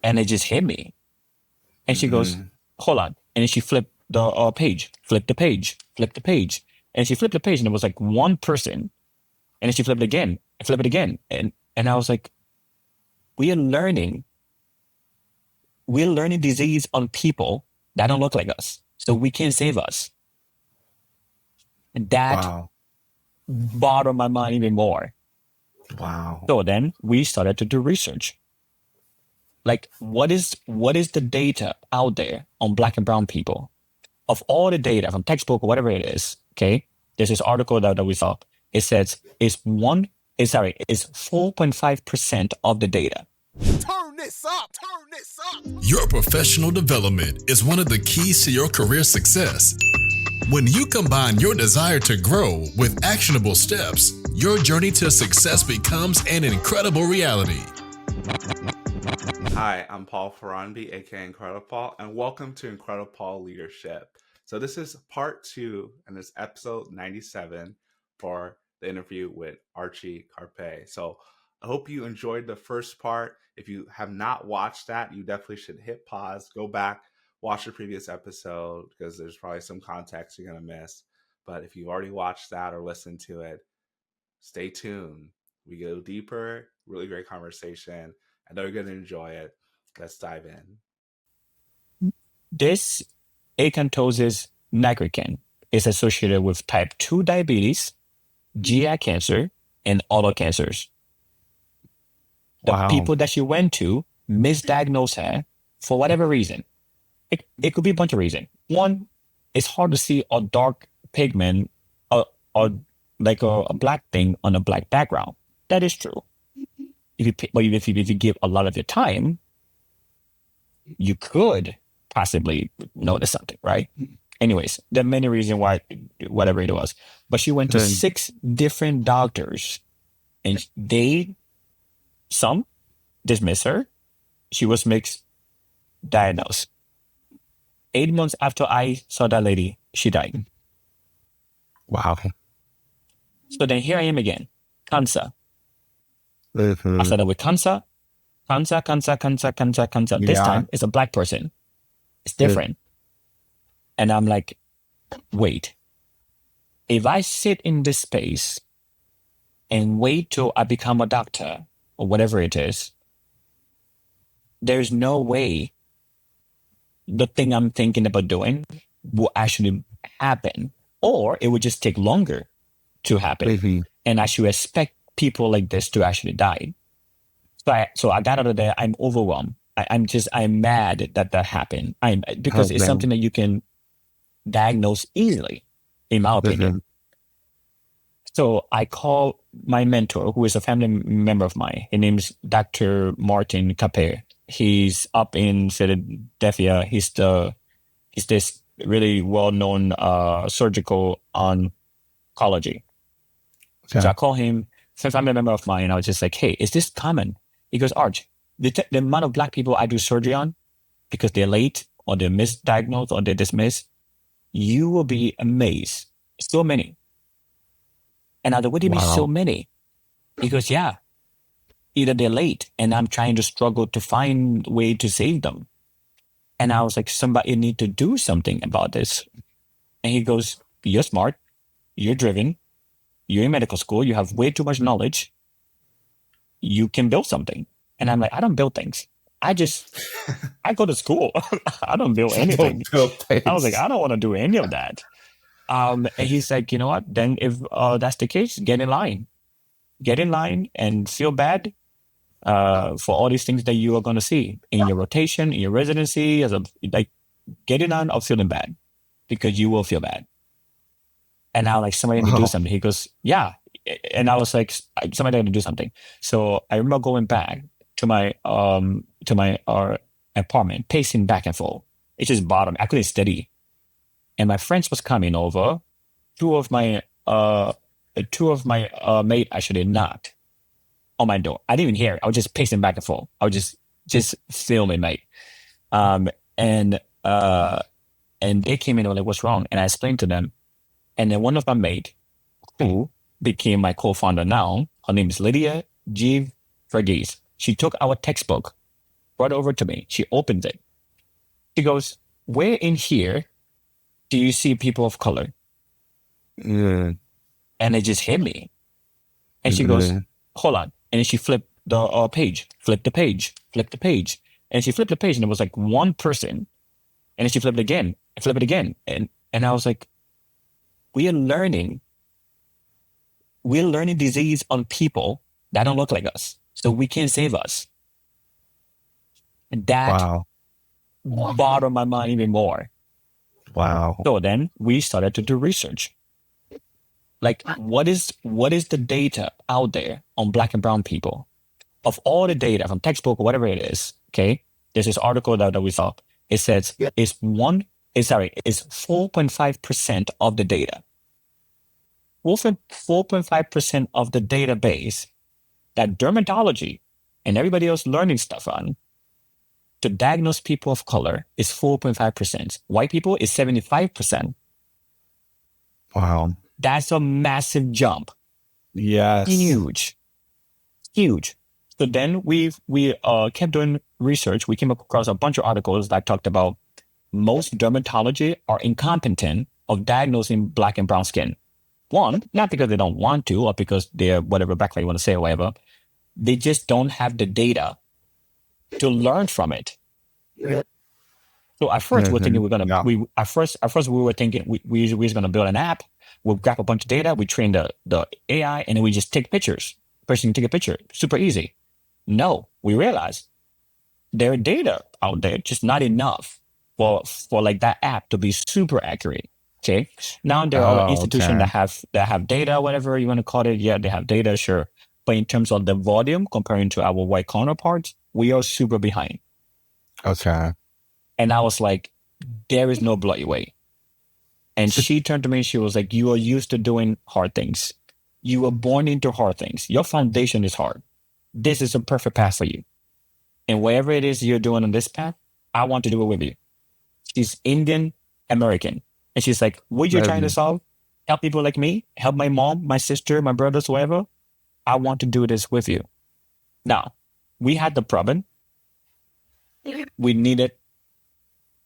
And it just hit me. And she goes, hold on. And then she flipped the page, flipped the page. And she flipped the page and it was like one person. And then she flipped it again, and flip it again. And I was like, we're learning disease on people that don't look like us. So we can't save us. And that bothered my mind even more. Wow. So then we started to do research. Like, what is the data out there on Black and brown people? Of all the data from textbook or whatever it is, okay? There's this article that we saw. It says it's 4.5% of the data. Turn this up. Your professional development is one of the keys to your career success. When you combine your desire to grow with actionable steps, your journey to success becomes an incredible reality. Hi, I'm Paul Ferranbi, aka IncrediPaul, and welcome to IncrediPaul Leadership. So this is part 2, and it's episode 97 for the interview with Archie Karpeh. So I hope you enjoyed the first part. If you have not watched that, you definitely should hit pause, go back, watch the previous episode, because there's probably some context you're going to miss. But if you've already watched that or listened to it, stay tuned. We go deeper, really great conversation. I know you're going to enjoy it. Let's dive in. This acanthosis nigricans is associated with type 2 diabetes, GI cancer, and other cancers. The people that she went to misdiagnosed her for whatever reason. It could be a bunch of reasons. One, it's hard to see a dark pigment or like a black thing on a black background. That is true. If you give a lot of your time, you could possibly notice something, right? Anyways, there are many reasons why, whatever it was. But she went to 6 different doctors, and some dismissed her. She was mixed diagnosed. 8 months after I saw that lady, she died. Wow. So then here I am again, cancer. Mm-hmm. I started with cancer. This time it's a black person. It's different. And I'm like, wait, if I sit in this space and wait till I become a doctor or whatever it is, there's no way the thing I'm thinking about doing will actually happen, or it would just take longer to happen. Mm-hmm. And I should expect people like this to actually die. So I got out of there. I'm overwhelmed. I'm mad that happened. Because it's something that you can diagnose easily, in my opinion. Mm-hmm. So I called my mentor, who is a family member of mine. His name's Dr. Archie Karpeh. He's up in Philadelphia. He's this really well-known surgical oncology. Okay. So I call him, since I'm a member of mine, I was just like, hey, is this common? He goes, Arch, the amount of black people I do surgery on, because they're late or they're misdiagnosed or they're dismissed, you will be amazed. So many. And I thought, what do you mean so many? He goes, yeah. Either they're late and I'm trying to struggle to find a way to save them. And I was like, somebody need to do something about this. And he goes, you're smart, you're driven, you're in medical school, you have way too much knowledge. You can build something. And I'm like, I don't build things. I go to school. I don't build anything. I was like, I don't want to do any of that. And he's like, you know what? Then if that's the case, get in line. Get in line and feel bad for all these things that you are going to see in your rotation, in your residency, get in line of feeling bad, because you will feel bad. And I was like, somebody need to do something. He goes, yeah. And I was like, somebody need to do something. So I remember going back to my apartment, pacing back and forth. It just bothered me. I couldn't study. And my friends was coming over. Two of my mates actually knocked on my door. I didn't even hear it. I was just pacing back and forth. I was just filming, mate. And they came in and were like, what's wrong? And I explained to them. And then one of my mates, who became my co-founder now, her name is Lydia G. Verghese. She took our textbook brought it over to me. She opens it. She goes, where in here do you see people of color? Mm. And it just hit me. And she goes, hold on. And she flipped the page, flipped the page. And she flipped the page and it was like one person. And then she flipped it again and flipped it again. And I was like, we're learning disease on people that don't look like us. So we can't save us. And that bothered my mind even more. Wow. So then we started to do research. Like, what is the data out there on Black and brown people? Of all the data from textbook or whatever it is, okay? There's this article that we saw. It says it's 4.5% of the data. 4.5% of the database that dermatology and everybody else learning stuff on to diagnose people of color is 4.5%. White people is 75%. Wow. That's a massive jump. Yes. Huge. So then we kept doing research. We came across a bunch of articles that talked about most dermatology are incompetent of diagnosing Black and brown skin. One, not because they don't want to or because they're whatever background you want to say or whatever. They just don't have the data to learn from it. So at first we're thinking we were thinking we were going to build an app. We'll grab a bunch of data. We train the AI and then we just take pictures. Person can take a picture. Super easy. No, we realized there are data out there, just not enough for like that app to be super accurate. Okay. Now there are institutions that have data, whatever you want to call it. Yeah, they have data, sure. But in terms of the volume comparing to our white counterparts, we are super behind. Okay. And I was like, there is no bloody way. And she turned to me and she was like, you are used to doing hard things. You were born into hard things. Your foundation is hard. This is a perfect path for you. And whatever it is you're doing on this path, I want to do it with you. She's Indian American. And she's like, what you're trying to solve? Help people like me? Help my mom, my sister, my brothers, whoever? I want to do this with you. Now, we had the problem. We needed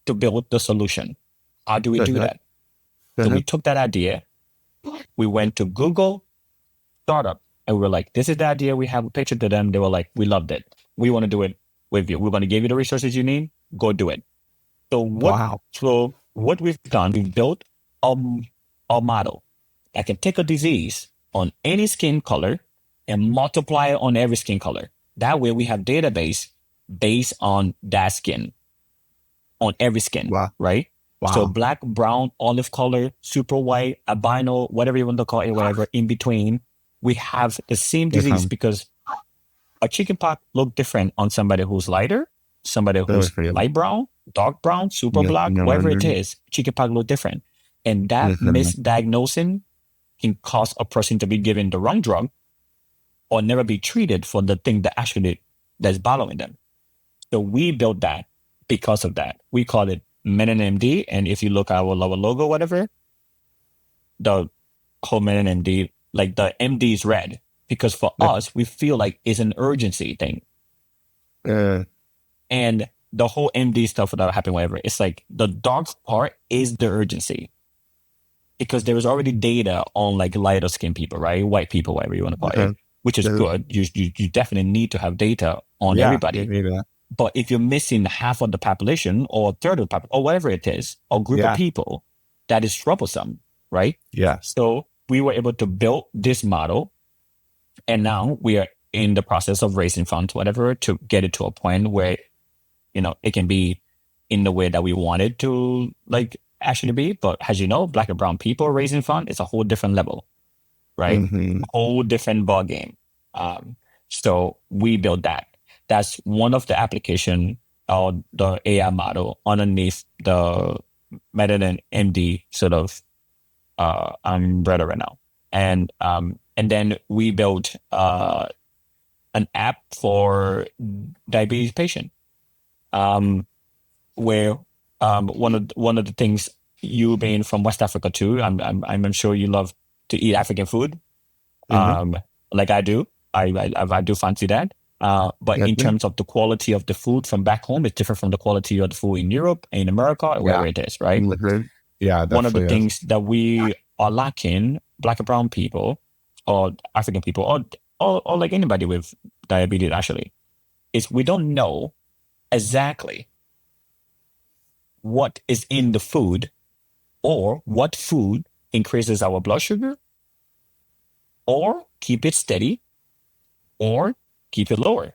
to build the solution. How do we do that? So we took that idea. We went to Google, startup, and we were like, this is the idea we have. We pitched it to them. They were like, we loved it. We want to do it with you. We're going to give you the resources you need. Go do it. So what we've done, we've built a model that can take a disease on any skin color and multiply it on every skin color. That way we have database based on that skin, on every skin, right? Wow. So Black, brown, olive color, super white, albino, whatever you want to call it, whatever, in between, we have the same disease because a chickenpox look different on somebody who's lighter, somebody who's light brown, dark brown, super black, whatever it is, chickenpox look different. And that misdiagnosing can cause a person to be given the wrong drug or never be treated for the thing that that's bothering them. So we built that because of that. We call it Melanin MD. And if you look at our logo, whatever, the whole Melanin MD, like the MD is red because for us, we feel like it's an urgency thing. And the whole MD stuff that happened, whatever, it's like the dark part is the urgency because there is already data on like lighter skin people, right? White people, whatever you want to call it, which is good. You definitely need to have data on everybody. But if you're missing half of the population or a third of the population or whatever it is, or group of people, that is troublesome, right? Yeah. So we were able to build this model and now we are in the process of raising funds, whatever, to get it to a point where, you know, it can be in the way that we want it to like actually be. But as you know, Black and brown people raising fund is a whole different level, right? Whole different ball game. So we built that. That's one of the application or the AI model underneath the Melanin MD sort of umbrella right now. And then we built an app for diabetes patient, where one of the things, you being from West Africa too, I'm sure you love to eat African food, like I do. I do fancy that. But in terms of the quality of the food from back home, it's different from the quality of the food in Europe, in America, or wherever it is, right? Yeah, one of the definitely things that we are lacking, Black and brown people, or African people, or like anybody with diabetes actually, is we don't know exactly what is in the food or what food increases our blood sugar or keep it steady or keep it lower.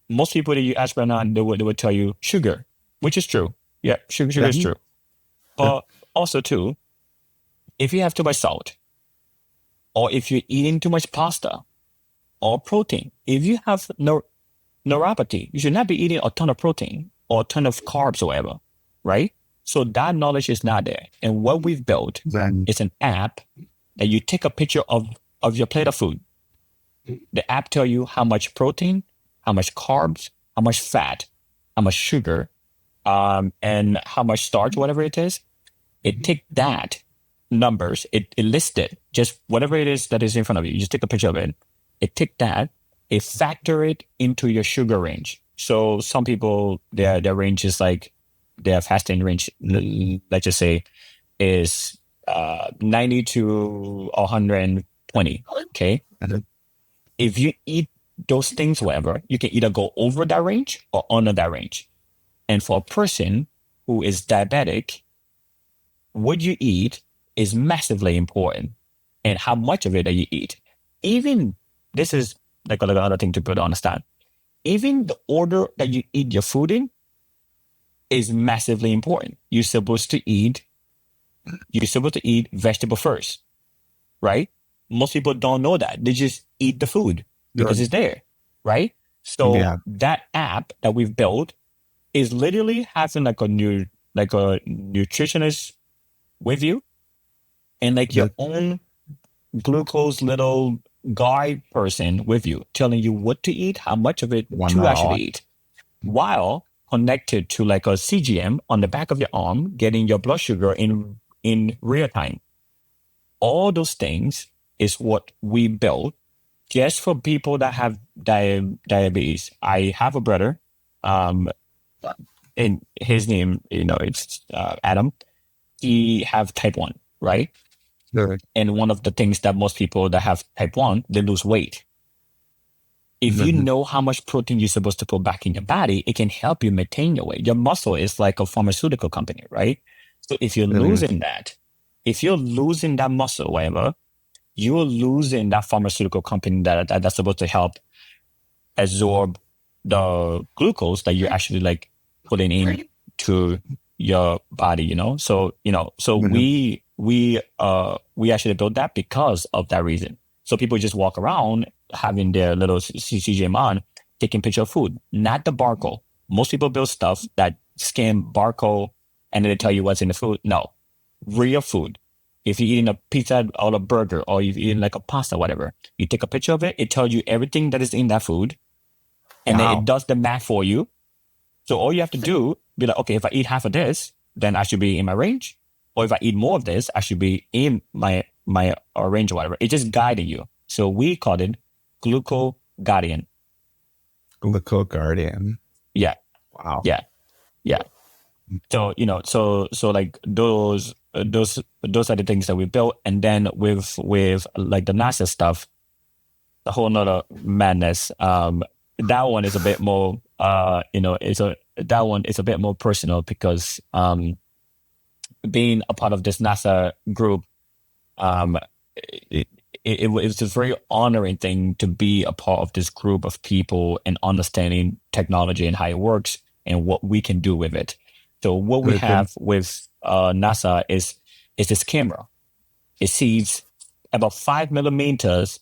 Most people that you ask right now, they would tell you sugar, which is true. Yeah, sugar is true. But also too, if you have too much salt, or if you're eating too much pasta or protein, if you have neuropathy, you should not be eating a ton of protein or a ton of carbs or whatever, right? So that knowledge is not there. And what we've built is an app that you take a picture of your plate of food. The app tell you how much protein, how much carbs, how much fat, how much sugar, and how much starch, whatever it is. It take that numbers, it lists it, just whatever it is that is in front of you. You just take a picture of it. It take that, it factor it into your sugar range. So some people, their range is like, their fasting range, let's just say, is 90 to 120. Okay. If you eat those things, whatever, you can either go over that range or under that range. And for a person who is diabetic, what you eat is massively important, and how much of it that you eat. Even, this is like another thing to put understand. Even the order that you eat your food in is massively important. You're supposed to eat vegetable first, right? Most people don't know that. They just eat the food because it's there, right? So that app that we've built is literally having like a nutritionist with you, and like your own glucose little guide person with you, telling you what to eat, how much of it to actually eat, while connected to like a CGM on the back of your arm, getting your blood sugar in real time. All those things is what we built just for people that have diabetes. I have a brother, and his name, it's Adam. He have type 1, right? And one of the things that most people that have type 1, they lose weight. If you know how much protein you're supposed to put back in your body, it can help you maintain your weight. Your muscle is like a pharmaceutical company, right? So if you're losing that muscle, whatever, you're losing that pharmaceutical company that's supposed to help absorb the glucose that you're actually like putting into your body, So, we actually built that because of that reason. So people just walk around having their little CGM on, taking picture of food, not the barcode. Most people build stuff that scan barcode and then they tell you what's in the food. No, real food. If you're eating a pizza or a burger, or you're eating like a pasta, whatever, you take a picture of it. It tells you everything that is in that food, and then it does the math for you. So all you have to do, be like, okay, if I eat half of this, then I should be in my range. Or if I eat more of this, I should be in my range or whatever. It's just guiding you. So we called it Gluco Guardian. Gluco Guardian. Yeah. Wow. Yeah. So, so like those are the things that we built. And then with like the NASA stuff, the whole nother madness. That one is a bit more, that one is a bit more personal because being a part of this NASA group, it was a very honoring thing to be a part of this group of people and understanding technology and how it works and what we can do with it. So what we have with NASA is this camera. It sees about 5 millimeters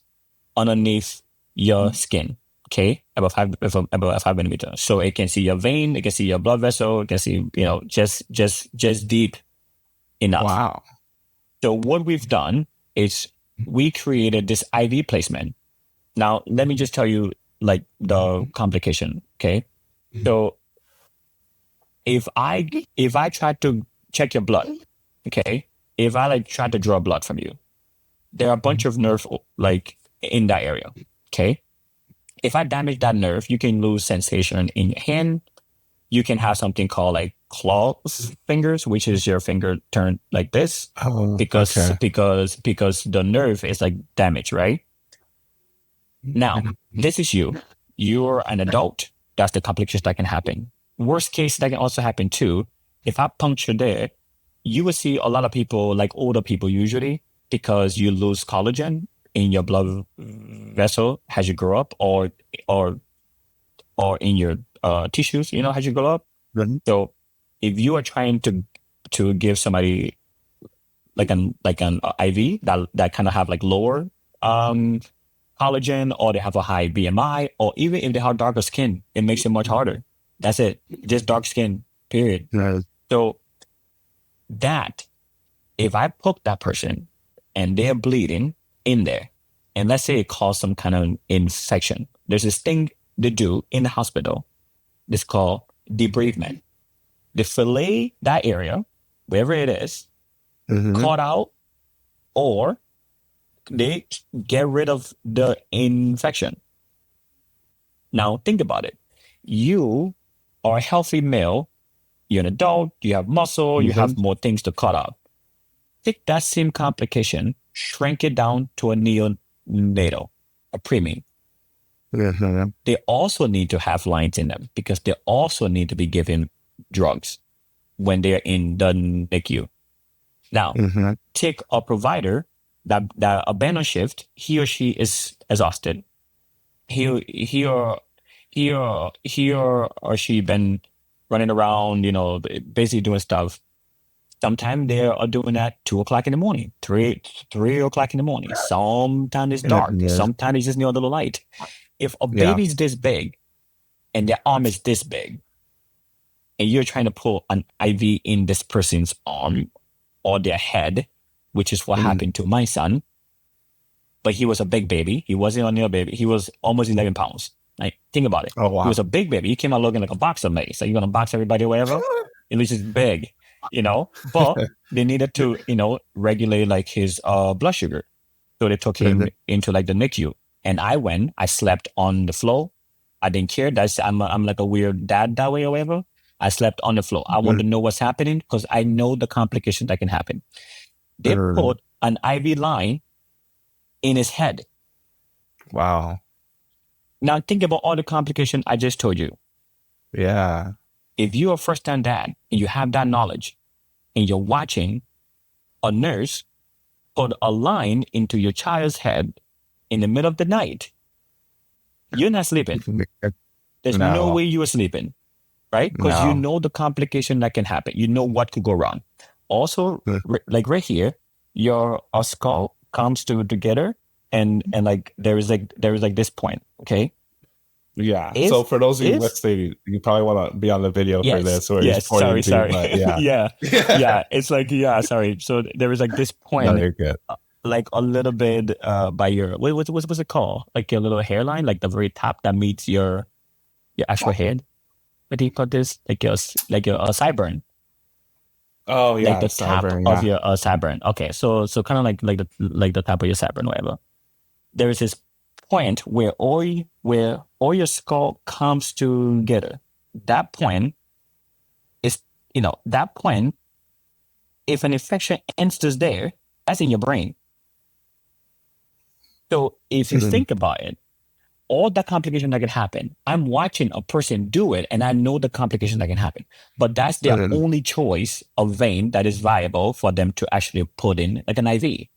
underneath your skin. Okay, about 5 millimeters. So it can see your vein, it can see your blood vessel, it can see, just deep enough. Wow. So what we've done is we created this IV placement. Now, let me just tell you like the complication. Okay. So if I try to check your blood, okay, if I like try to draw blood from you, there are a bunch of nerves like in that area. Okay. if I damage that nerve, you can lose sensation in your hand. You can have something called like claws fingers, which is your finger turned like this because the nerve is like damaged, right? Now, this is you. You're an adult. That's the complications that can happen. Worst case, that can also happen too. If I puncture there, you will see a lot of people, like older people usually, because you lose collagen in your blood vessel as you grow up, or in your tissues, as you grow up. Mm-hmm. So if you are trying to give somebody like an IV that kind of have like lower collagen, or they have a high BMI, or even if they have darker skin, it makes it much harder. That's it. Just dark skin, period. Right. So that, if I poke that person and they're bleeding in there, and let's say it caused some kind of infection, there's this thing they do in the hospital. It's called debridement. They fillet that area, wherever it is, cut out, or they get rid of the infection. Now, think about it. You are a healthy male. You're an adult. You have muscle. You have more things to cut out. Take that same complication, shrink it down to a neonatal, a preemie. They also need to have lines in them because they also need to be given drugs when they're in the NICU. Now, take a provider that abandoned shift, he or she is exhausted. He or she been running around, busy doing stuff. Sometimes they are doing that 2 o'clock in the morning, 3 o'clock in the morning. Sometimes it's dark. Sometimes it's just near a little light. If a baby's this big and their arm is this big, and you're trying to pull an IV in this person's arm or their head, which is what happened to my son, but he was a big baby. He wasn't a little baby. He was almost 11 pounds. Like, think about it. Oh, wow. He was a big baby. He came out looking like a boxer, mate. So you're going to box everybody or whatever? At least he's big, But they needed to, regulate like his blood sugar. So they took him into like the NICU. And I slept on the floor. I didn't care. I'm like a weird dad that way or whatever. I slept on the floor. I want to know what's happening because I know the complications that can happen. They put an IV line in his head. Wow. Now think about all the complications I just told you. Yeah. If you're a first-time dad and you have that knowledge and you're watching a nurse put a line into your child's head in the middle of the night, you're not sleeping. There's no way you are sleeping, right? Because you know the complication that can happen. You know what could go wrong. Also, like right here, your skull comes together, and like there is like this point. Okay. Yeah. So for those of you listening, you probably want to be on the video for this. Or sorry. But yeah. It's like sorry. So there is like this point. No, you're good. Like a little bit by your what's it called? Like your little hairline, like the very top that meets your actual head. What do you call this? Like your sideburn. Oh yeah, like the top of your sideburn. Okay, so kind of like the top of your sideburn, whatever. There is this point where all your skull comes together. That point is that point. If an infection enters there, that's in your brain. So if you think about it, all the complication that can happen, I'm watching a person do it and I know the complication that can happen, but that's their only choice of vein that is viable for them to actually put in like an IV.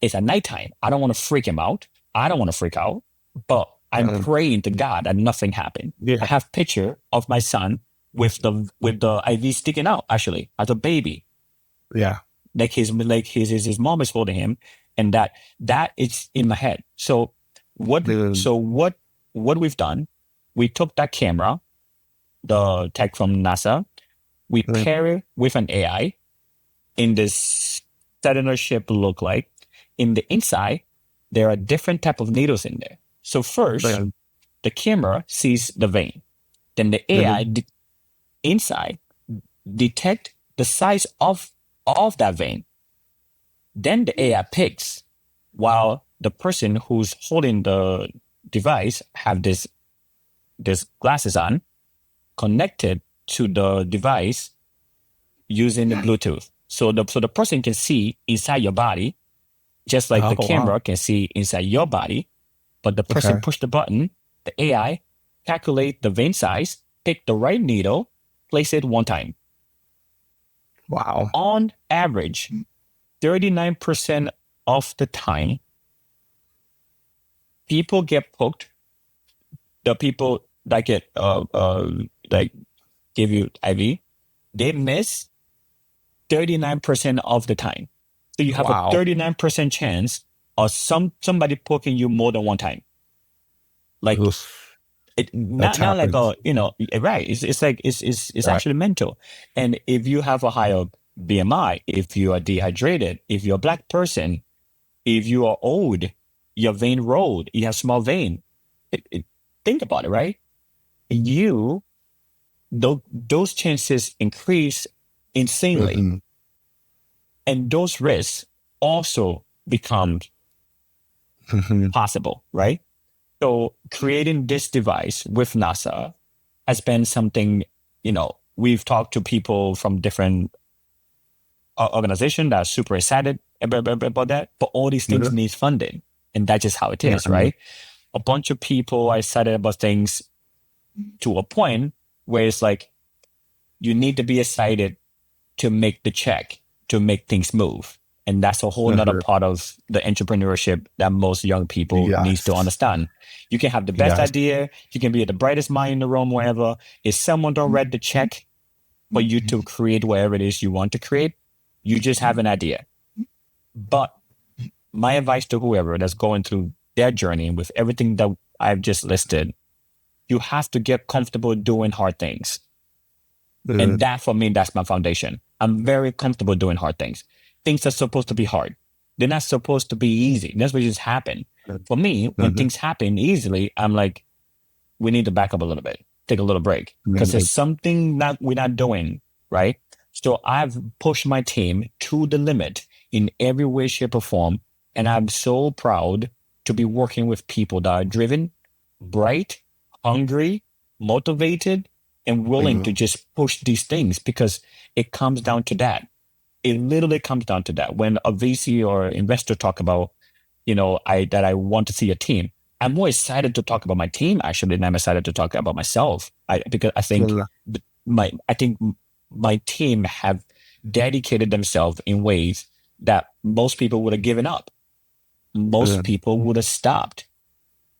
It's at nighttime. I don't want to freak him out. I don't want to freak out, but I'm praying to God that nothing happened. I have picture of my son with the IV sticking out actually as a baby. Yeah. Like his mom is holding him, and that is in my head. So what we've done, we took that camera, the tech from NASA, we pair it with an AI in this cellular ship look like. In the inside, there are different type of needles in there. So first, the camera sees the vein. Then the AI inside detect the size of that vein. Then the AI picks, while the person who's holding the device have this glasses on, connected to the device using the Bluetooth. So the person can see inside your body, just like the camera can see inside your body. But the person push the button, the AI calculate the vein size, pick the right needle, place it one time. Wow. On average, 39% of the time, people get poked. The people that get like give you IV, they miss 39% of the time. So you have a 39% chance of somebody poking you more than one time. Like not like right. It's like it's actually mental. And if you have a higher BMI, if you are dehydrated, if you're a Black person, if you are old, your vein rolled, you have small vein. Think about it, right? Those chances increase insanely. And those risks also become possible, right? So creating this device with NASA has been something, we've talked to people from different organizations that are super excited about that, but all these things need funding. And that's just how it is, right? A bunch of people are excited about things to a point where it's like, you need to be excited to make the check, to make things move. And that's a whole nother part of the entrepreneurship that most young people needs to understand. You can have the best idea. You can be the brightest mind in the room, wherever. If someone don't write the check for you to create whatever it is you want to create, you just have an idea. But my advice to whoever that's going through their journey with everything that I've just listed, you have to get comfortable doing hard things. And that, for me, that's my foundation. I'm very comfortable doing hard things. Things are supposed to be hard. They're not supposed to be easy. That's what just happened. For me, when things happen easily, I'm like, we need to back up a little bit, take a little break, because there's something that we're not doing, right? So I've pushed my team to the limit in every way, shape, or form. And I'm so proud to be working with people that are driven, bright, hungry, motivated, and willing to just push these things, because it comes down to that. It literally comes down to that. When a VC or investor talk about, that I want to see a team, I'm more excited to talk about my team actually than I'm excited to talk about myself. Because I think my team have dedicated themselves in ways that most people would have given up. Most people would have stopped.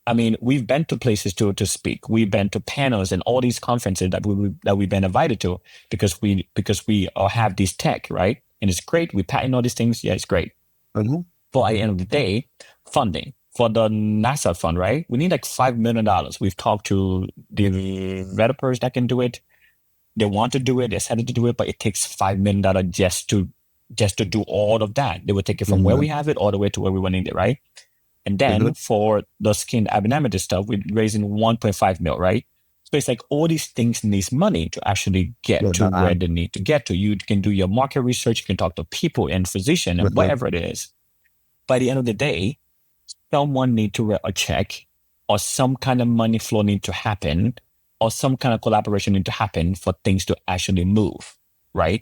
I mean, we've been to places to speak. We've been to panels and all these conferences that we've been invited to because we have this tech, right? And it's great. We patent all these things. Yeah, it's great. But at the end of the day, funding for the NASA fund, right? We need like $5 million. We've talked to the developers that can do it. They want to do it. They're excited to do it, but it takes $5 million just to do all of that. They would take it from where we have it all the way to where we want it, right? And then for the skin abnormality stuff, we're raising 1.5 mil, right? So it's like all these things needs money to actually get to where they need to get to. You can do your market research, you can talk to people and physician and whatever it is. By the end of the day, someone need to write a check, or some kind of money flow need to happen, or some kind of collaboration need to happen for things to actually move, right?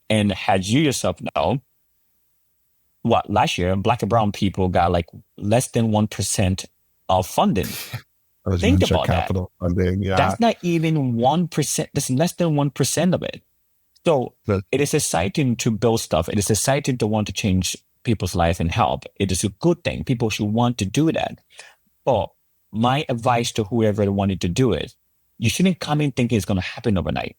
And as you yourself know, last year, Black and brown people got like less than 1% of funding. Think about that. Funding, that's not even 1%. That's less than 1% of it. So it is exciting to build stuff. It is exciting to want to change people's life and help. It is a good thing. People should want to do that. But my advice to whoever wanted to do it, you shouldn't come in thinking it's going to happen overnight.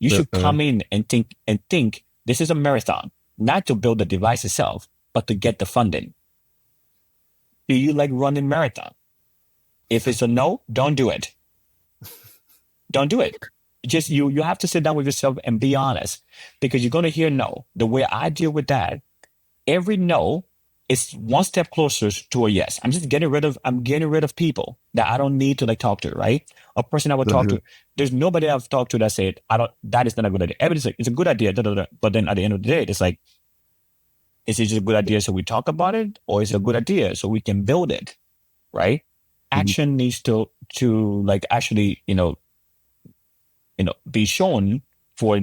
You should come in and think this is a marathon, not to build the device itself, but to get the funding. Do you like running marathon? If it's a no, don't do it. Don't do it. Just you have to sit down with yourself and be honest, because you're going to hear no. The way I deal with that, every no is one step closer to a yes. I'm getting rid of people that I don't need to talk to, right? A person I would talk to, there's nobody I've talked to that said, that is not a good idea. Everybody's like, it's a good idea, but then at the end of the day, it's like, is it just a good idea so we talk about it, or is it a good idea so we can build it, right? action needs to like actually, be shown for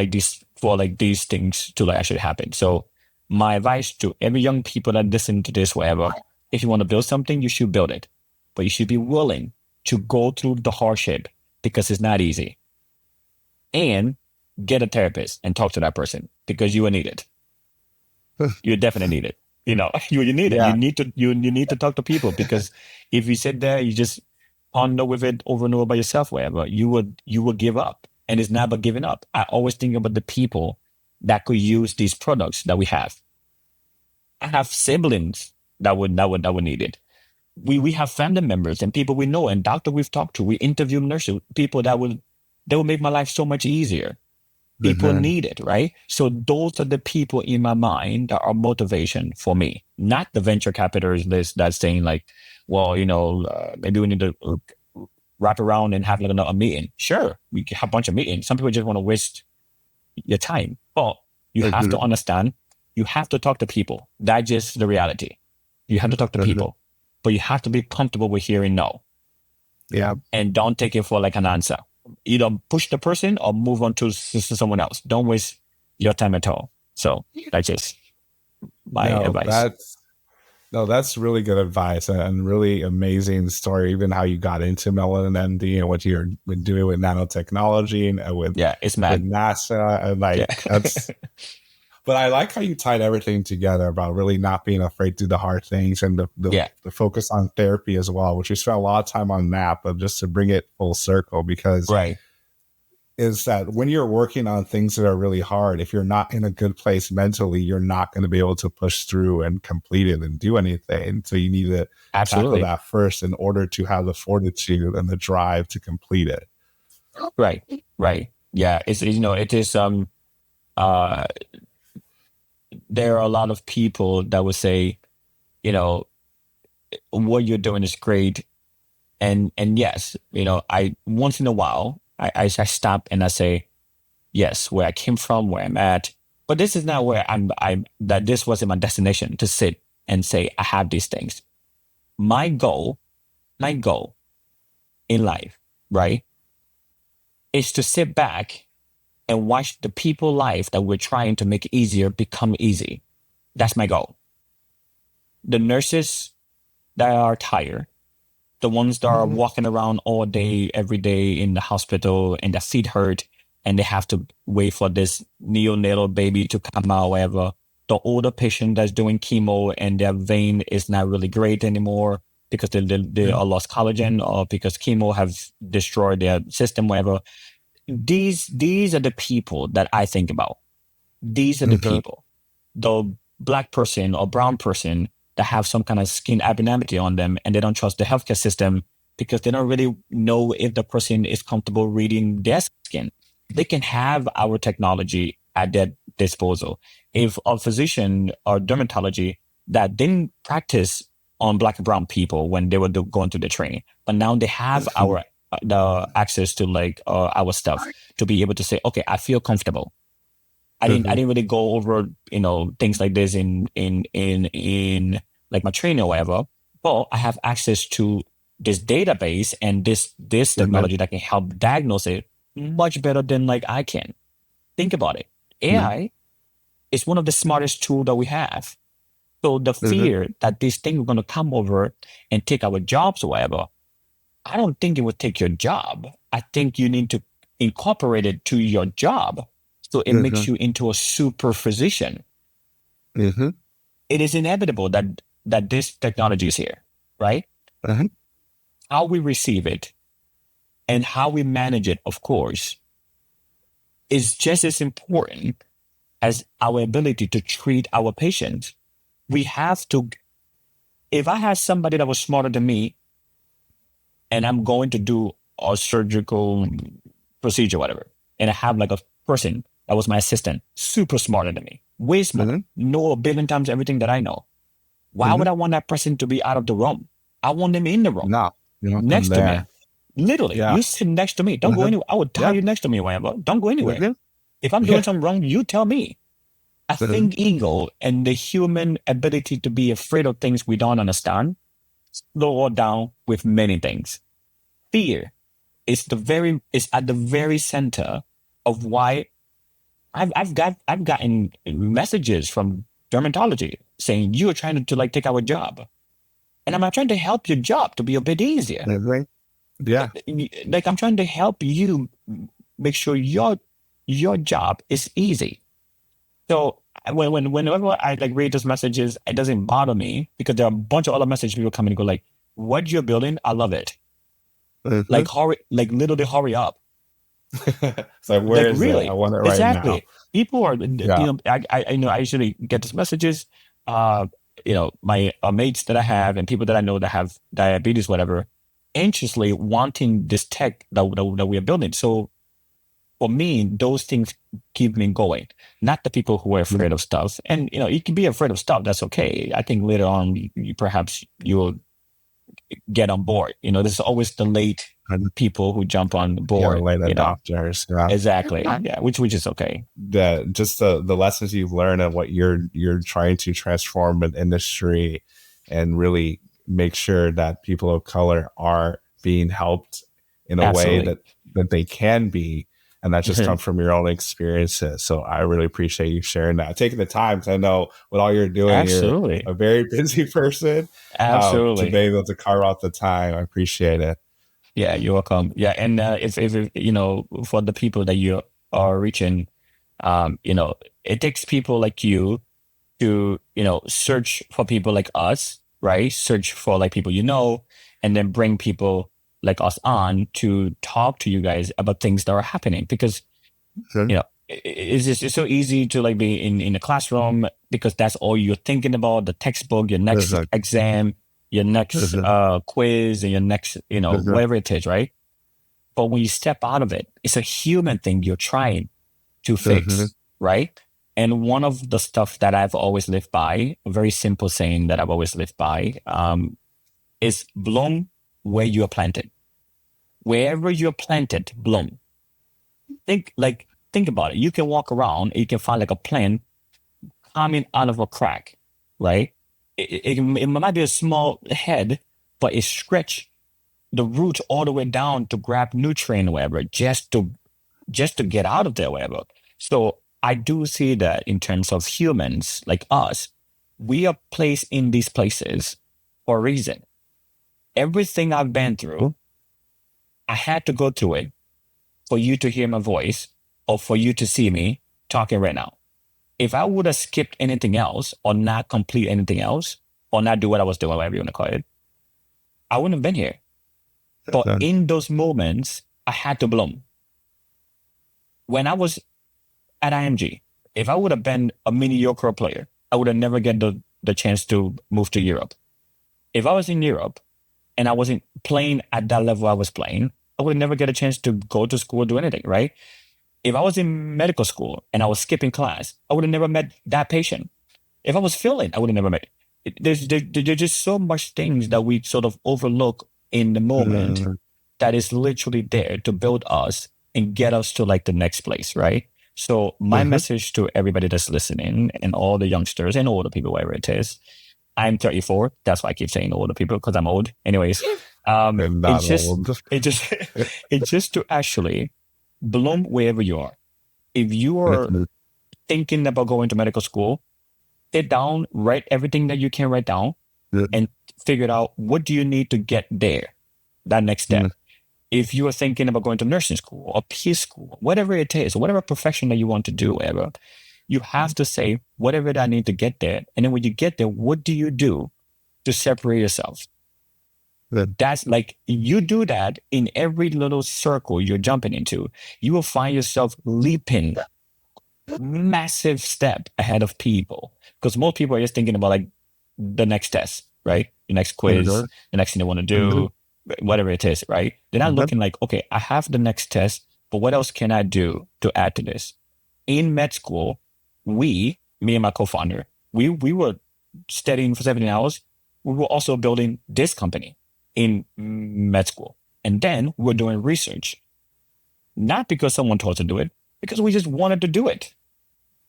these things to like actually happen. So my advice to every young people that listen to this, whatever, if you want to build something, you should build it, but you should be willing to go through the hardship because it's not easy. And get a therapist and talk to that person because you will need it. You definitely need it. You need it. You need to talk to people because if you sit there, you just ponder with it over and over by yourself, whatever, you would give up. And it's not about giving up. I always think about the people that could use these products that we have. I have siblings that would need it. We have family members and people we know and doctor we've talked to. We interview nurses, people that will make my life so much easier. People need it, right? So those are the people in my mind that are motivation for me, not the venture capitalists that's saying like, well, maybe we need to wrap around and have like a meeting. Sure, we can have a bunch of meetings. Some people just want to waste your time. But you have to understand, you have to talk to people. That's just the reality. You have to talk to people, but you have to be comfortable with hearing no. Yeah. And don't take it for like an answer. Either push the person or move on to someone else. Don't waste your time at all. So that's just my advice. That's really good advice and really amazing story. Even how you got into Melanin MD and what you're been doing with nanotechnology and with it's mad. With NASA and that's. But I like how you tied everything together about really not being afraid to do the hard things and the focus on therapy as well, which we spent a lot of time on that, but just to bring it full circle because is that when you're working on things that are really hard, if you're not in a good place mentally, you're not going to be able to push through and complete it and do anything. So you need to tackle that first in order to have the fortitude and the drive to complete it. Right. Yeah. It's, it is, there are a lot of people that would say, what you're doing is great. And yes, I once in a while, I stop and I say, yes, where I came from, where I'm at, but this is not where that this wasn't my destination to sit and say, I have these things. My goal in life, right, is to sit back and watch the people life that we're trying to make easier become easy. That's my goal. The nurses that are tired, the ones that are walking around all day, every day in the hospital and their feet hurt and they have to wait for this neonatal baby to come out, whatever. The older patient that's doing chemo and their vein is not really great anymore because they are lost collagen or because chemo have destroyed their system, whatever. These are the people that I think about. These are the people, the Black person or brown person that have some kind of skin abnormality on them and they don't trust the healthcare system because they don't really know if the person is comfortable reading their skin. They can have our technology at their disposal. If a physician or dermatology that didn't practice on Black and brown people when they were going through the training, but now they have the access to like our stuff to be able to say, okay, I feel comfortable. I didn't really go over things like this in like my training or whatever, but I have access to this database and this technology that can help diagnose it much better than like I can. Think about it. AI is one of the smartest tools that we have. So the fear that this thing is going to come over and take our jobs or whatever, I don't think it would take your job. I think you need to incorporate it to your job so it makes you into a super physician. It is inevitable that this technology is here, right? How we receive it and how we manage it, of course, is just as important as our ability to treat our patients. We have to, if I had somebody that was smarter than me, and I'm going to do a surgical procedure, whatever, and I have like a person that was my assistant, super smarter than me, way smarter, know a billion times everything that I know. Why would I want that person to be out of the room? I want them in the room, next to me. Literally, you sit next to me. Don't go anywhere. I would tell you next to me, whatever. Don't go anywhere. If I'm doing something wrong, you tell me. I think ego and the human ability to be afraid of things we don't understand slow down with many things. Fear is at the very center of why I've gotten messages from dermatology saying you're trying to like take our job. And I'm trying to help your job to be a bit easier. Yeah. Like I'm trying to help you make sure your job is easy. So whenever I like read those messages, it doesn't bother me because there are a bunch of other messages people come and go like, what you're building, I love it. Like literally hurry up. So where is it? I want it right now. People are, I usually get these messages, my mates that I have and people that I know that have diabetes, whatever, anxiously wanting this tech that we are building. So for me, those things keep me going, not the people who are afraid of stuff. And, you can be afraid of stuff. That's okay. I think later on, perhaps you'll get on board. There's always the late people who jump on board. Late adopters. Yeah. Exactly. Yeah. Which is okay. Just the lessons you've learned and what you're trying to transform an industry and really make sure that people of color are being helped in a way that they can be. And that just comes from your own experiences. So I really appreciate you sharing that, taking the time. Because I know with all you're doing, you're a very busy person. To be able to carve out the time, I appreciate it. Yeah, you're welcome. Yeah, and if for the people that you are reaching, it takes people like you to search for people like us, right? Search for like people and then bring people like us on to talk to you guys about things that are happening because it's so easy to like be in a classroom because that's all you're thinking about, the textbook, your next exam, your next quiz, and your next whatever it is, right? But when you step out of it, it's a human thing you're trying to fix, right? And one of the stuff that I've always lived by, a very simple saying that I've always lived by, is bloom where you are planted. Wherever you're planted, bloom. Think about it. You can walk around, you can find like a plant coming out of a crack, right? It might be a small head, but it stretch the roots all the way down to grab nutrient or whatever, just to get out of there, whatever. So I do see that in terms of humans like us, we are placed in these places for a reason. Everything I've been through, I had to go through it for you to hear my voice or for you to see me talking right now. If I would have skipped anything else or not complete anything else or not do what I was doing, whatever you want to call it, I wouldn't have been here. But in those moments, I had to bloom. When I was at IMG, if I would have been a mediocre player, I would have never get the chance to move to Europe. If I was in Europe and I wasn't playing at that level I was playing, I would never get a chance to go to school or do anything, right? If I was in medical school and I was skipping class, I would have never met that patient. If I was failing, I would have never met it. There's just so much things that we sort of overlook in the moment that is literally there to build us and get us to like the next place, right? So my message to everybody that's listening and all the youngsters and older people, wherever it is, I'm 34. That's why I keep saying older people because I'm old. Anyways, it's just to actually bloom wherever you are. If you are thinking about going to medical school, sit down, write everything that you can write down, and figure out what do you need to get there, that next step. If you are thinking about going to nursing school or PA school, whatever it is, whatever profession that you want to do, whatever, you have to say whatever that I need to get there. And then when you get there, what do you do to separate yourself? That's like, you do that in every little circle you're jumping into, you will find yourself leaping massive step ahead of people. Because most people are just thinking about like the next test, right? The next quiz, the next thing they want to do, whatever it is, right? They're not looking like, okay, I have the next test, but what else can I do to add to this? In med school, me and my co-founder, we were studying for 17 hours. We were also building this company in med school. And then we were doing research, not because someone told us to do it, because we just wanted to do it.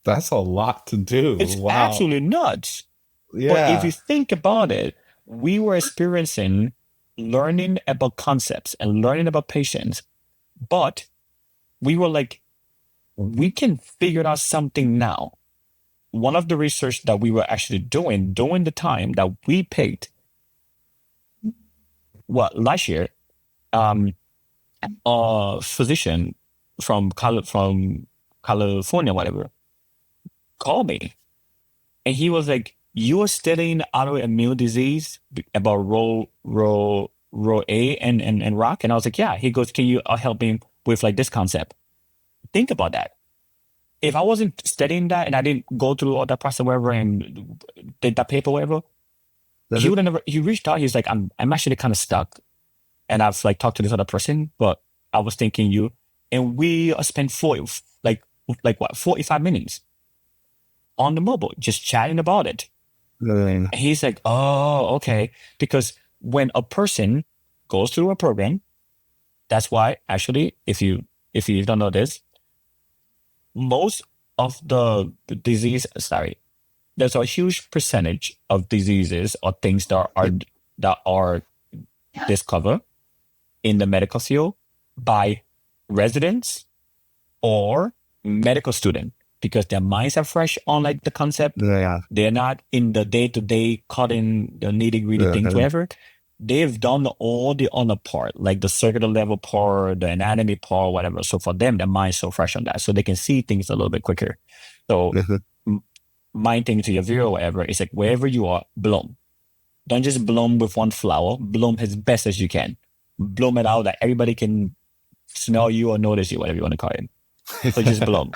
That's a lot to do. It's absolutely nuts. Yeah. But if you think about it, we were experiencing learning about concepts and learning about patients, but we were like, we can figure out something now. One of the research that we were actually doing during the time that we picked, last year, a physician from California, whatever, called me, and he was like, "You are studying autoimmune disease about row A and rock," and I was like, "Yeah." He goes, "Can you help me with like this concept?" Think about that. If I wasn't studying that and I didn't go through all that process, whatever, and did that paper, whatever, he would have never. He reached out. He's like, "I'm actually kind of stuck, and I've like talked to this other person, but I was thinking you." And we spent 45 minutes on the mobile, just chatting about it. And he's like, "Oh, okay." Because when a person goes through a program, that's why actually, if you don't know this, most of the disease, there's a huge percentage of diseases or things that are discovered in the medical field by residents or medical students, because their minds are fresh on like the concept. Yeah. They're not in the day-to-day cutting the nitty-gritty things, whatever. They've done all the other part, like the circular level part, the anatomy part, whatever. So for them, their mind's so fresh on that, so they can see things a little bit quicker. So my thing to your viewer or whatever is like, wherever you are, bloom. Don't just bloom with one flower. Bloom as best as you can. Bloom it out that everybody can smell you or notice you, whatever you want to call it. So just bloom.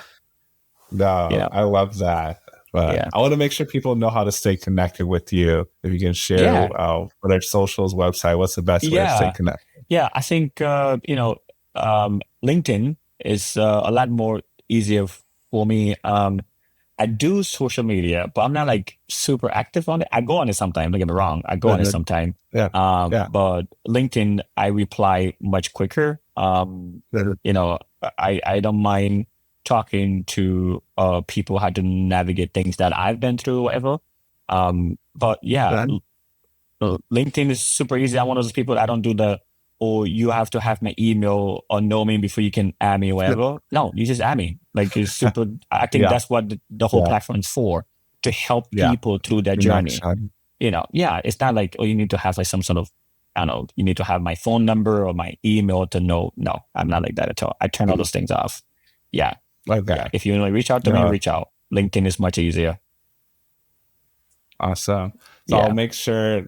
No, I love that. But I want to make sure people know how to stay connected with you. If you can share for their socials, website, what's the best way to stay connected? Yeah, I think, LinkedIn is a lot more easier for me. I do social media, but I'm not like super active on it. I go on it sometimes, don't get me wrong. I go on it sometimes. But LinkedIn, I reply much quicker. I don't mind talking to people how to navigate things that I've been through, whatever. But yeah, LinkedIn is super easy. I'm one of those people that I don't do you have to have my email or know me before you can add me or whatever. No, you just add me. Like, it's super. I think that's what the whole platform is for, to help people through their journey. It's not like, you need to have like some sort of, I don't know, you need to have my phone number or my email to know. No, I'm not like that at all. I turn all those things off. Yeah. Okay. Yeah. If you want to reach out to me, reach out. LinkedIn is much easier. Awesome. So I'll make sure,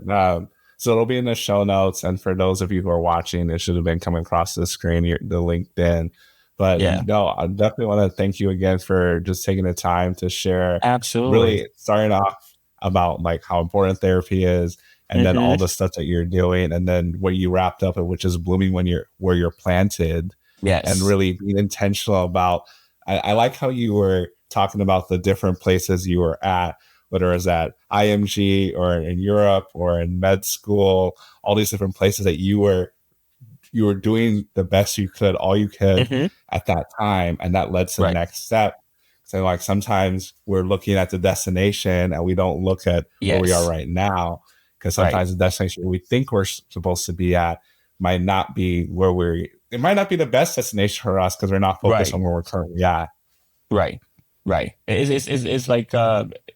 so it'll be in the show notes. And for those of you who are watching, it should have been coming across the screen, the LinkedIn. But no, I definitely want to thank you again for just taking the time to share. Absolutely. Really starting off about like how important therapy is, and then all the stuff that you're doing, and then what you wrapped up at, which is blooming where you're planted. Yes. And really being intentional about, I like how you were talking about the different places you were at, whether it was at IMG or in Europe or in med school, all these different places that you were doing the best you could, all you could at that time. And that led to the next step. So like sometimes we're looking at the destination and we don't look at where we are right now, because sometimes the destination we think we're supposed to be at might not be it might not be the best destination for us, because we're not focused on where we're currently at. Right. It's like,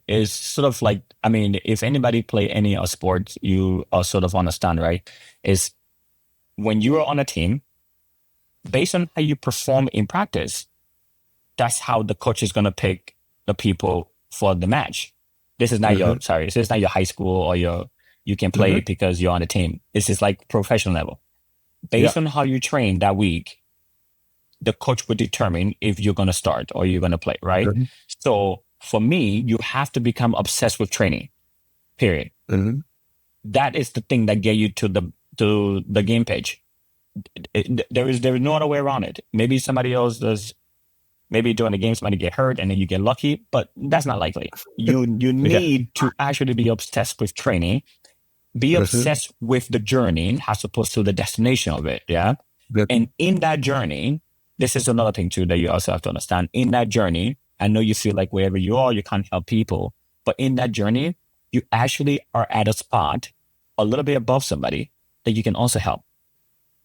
it's sort of like, I mean, if anybody play any sports, you sort of understand, right? Is when you are on a team, based on how you perform in practice, that's how the coach is going to pick the people for the match. This is not this is not your high school or you can play because you're on a team. This is like professional level. Based on how you train that week, the coach would determine if you're going to start or you're going to play, right? So for me, you have to become obsessed with training, period. That is the thing that get you to the game page. There is no other way around it. Maybe somebody else does, maybe during the game somebody get hurt and then you get lucky, but that's not likely. You need to actually be obsessed with training, be obsessed with the journey as opposed to the destination of it. And in that journey, this is another thing too that you also have to understand. In that journey, I know you feel like wherever you are, you can't help people, but in that journey, you actually are at a spot a little bit above somebody that you can also help.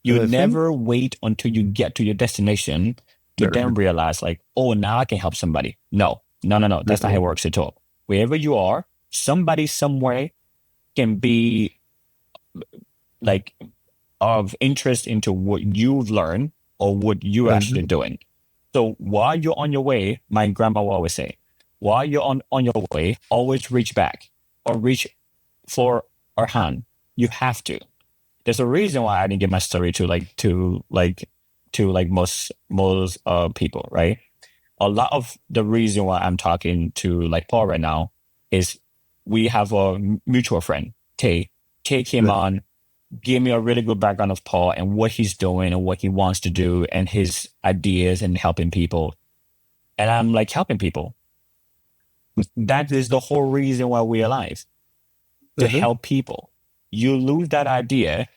You never wait until you get to your destination to then realize like, oh, now I can help somebody. No. That's not how it works at all. Wherever you are, somebody somewhere can be like of interest into what you've learned or what you're actually doing. So while you're on your way, my grandma will always say, while you're on your way, always reach back or reach for a hand. You have to. There's a reason why I didn't give my story to most people, right? A lot of the reason why I'm talking to like Paul right now is we have a mutual friend, Tay. Tay came on, gave me a really good background of Paul and what he's doing and what he wants to do and his ideas and helping people. And I'm like, helping people. That is the whole reason why we're alive, to help people. You lose that idea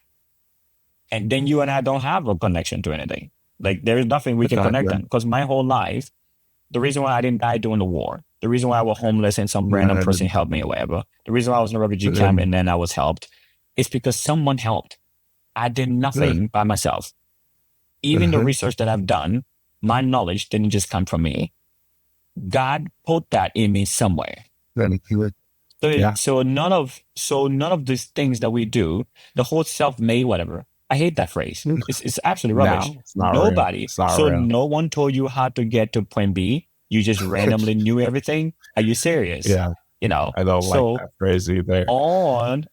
and then you and I don't have a connection to anything. Like there is nothing we can connect on, because my whole life, the reason why I didn't die during the war, the reason why I was homeless and some random person helped me or whatever, the reason why I was in a refugee camp and then I was helped, it's because someone helped. I did nothing by myself. Even the research that I've done, my knowledge didn't just come from me. God put that in me somewhere. So none of these things that we do, the whole self-made whatever, I hate that phrase. It's absolutely rubbish. No, it's not Nobody. Real. It's not so real. No one told you how to get to point B. You just randomly knew everything. Are you serious? Yeah. You know. I don't like that phrase either. On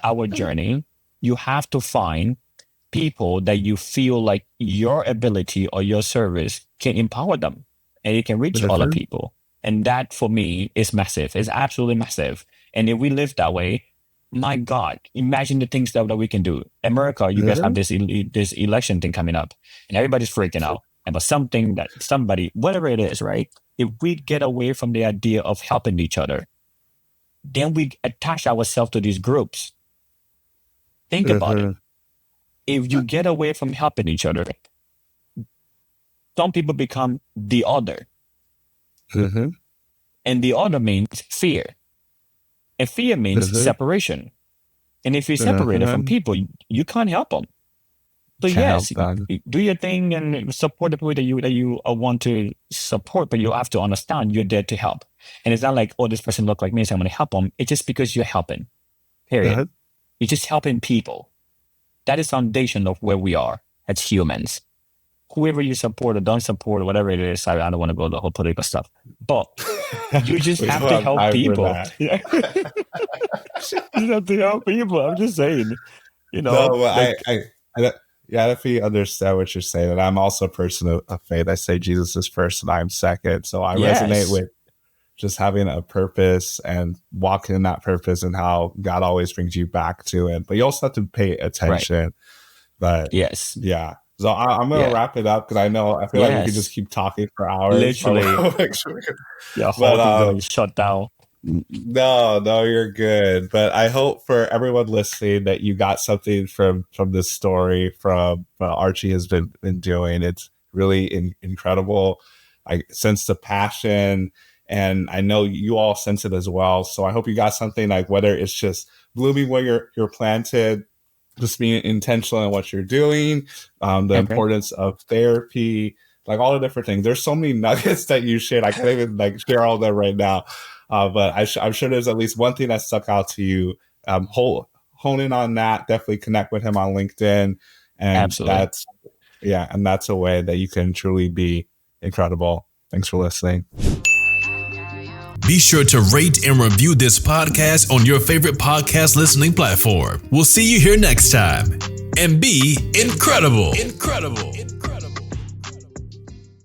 our journey, you have to find people that you feel like your ability or your service can empower them, and it can reach other people. And that for me is massive. It's absolutely massive. And if we live that way, my God, imagine the things that we can do. America, you guys have this election thing coming up and everybody's freaking out about something that somebody, whatever it is, right? If we get away from the idea of helping each other, then we attach ourselves to these groups. Think about it. If you get away from helping each other, some people become the other. And the other means fear. And fear means separation. And if you're separated from people, you can't help them. So yes, do your thing and support the people that you want to support, but you have to understand you're there to help. And it's not like, oh, this person look like me, so I'm going to help them. It's just because you're helping. Period. You're just helping people. That is foundation of where we are as humans. Whoever you support or don't support or whatever it is, I don't want to go the whole political stuff, but you just have to help people. You have to help people. I'm just saying, you know. No, I definitely understand what you're saying, and I'm also a person of faith. I say Jesus is first and I'm second, so I resonate with just having a purpose and walking in that purpose and how God always brings you back to it. But you also have to pay attention. But so I'm going to wrap it up because I feel like we could just keep talking for hours. Literally. But shut down. No, you're good. But I hope for everyone listening that you got something from this story from what Archie has been doing. It's really incredible. I sense the passion, and I know you all sense it as well. So I hope you got something, like whether it's just blooming where you're planted, just being intentional in what you're doing, the importance of therapy, like all the different things. There's so many nuggets that you shared. I can't even share all of them right now. But I'm sure there's at least one thing that stuck out to you. Hone in on that. Definitely connect with him on LinkedIn. And absolutely. That's a way that you can truly be incredible. Thanks for listening. Be sure to rate and review this podcast on your favorite podcast listening platform. We'll see you here next time. And be incredible.